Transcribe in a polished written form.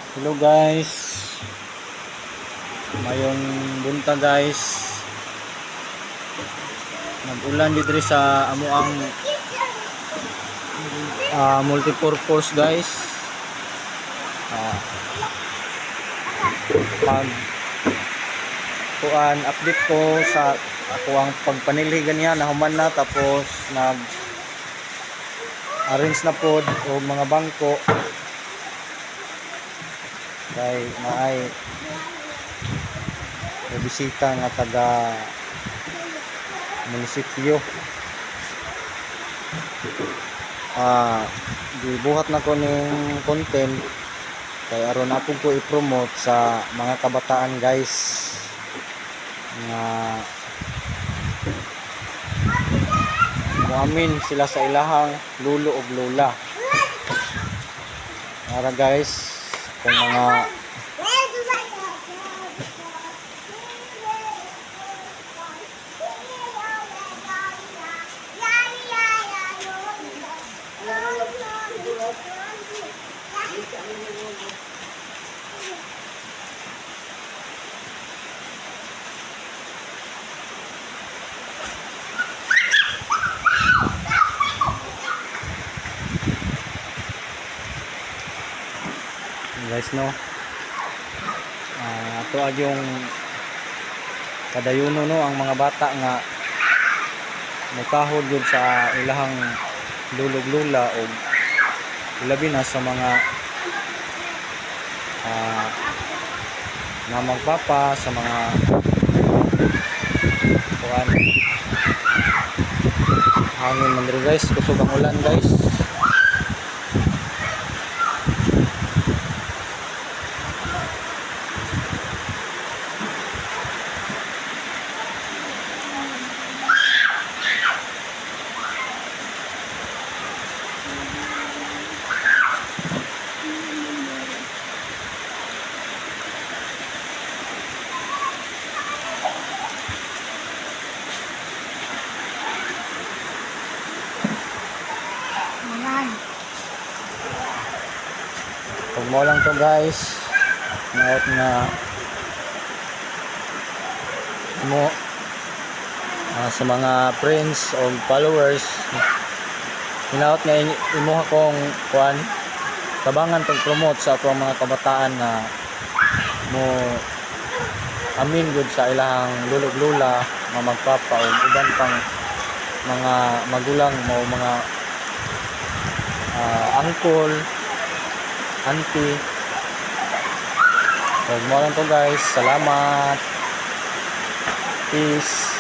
Hello guys, mayong bunta guys. Nag-ulan dito sa amuang multipurpose guys. Pag update ko sa ako ang pagpaniligan niya, nahuman na, tapos nag arrange na pod o mga bangko kay naay bisita nga taga munisipyo. Gibuhat na ko ning content kay aron ako ko i-promote sa mga kabataan guys nga muamin sila sa ilahang lulo o lola. Para guys, kung mga guys no, ito yung kadayuno no, ang mga bata nga nagkahod yun sa ilahang lulog lula o labi na sa mga na magpapa sa mga kuan hangin man rin guys, kusog ang ulan guys. Pag mo lang to guys, naot nga mo sa mga friends o followers, hinaot nga imo akong kuan tabangan pag-promote sa atong mga kabataan na mo amin gud sa ilahang lulog lula nga magpapa o uban pang mga magulang mo, mga uncle, auntie. Huwag mo lang to guys. Salamat. Peace.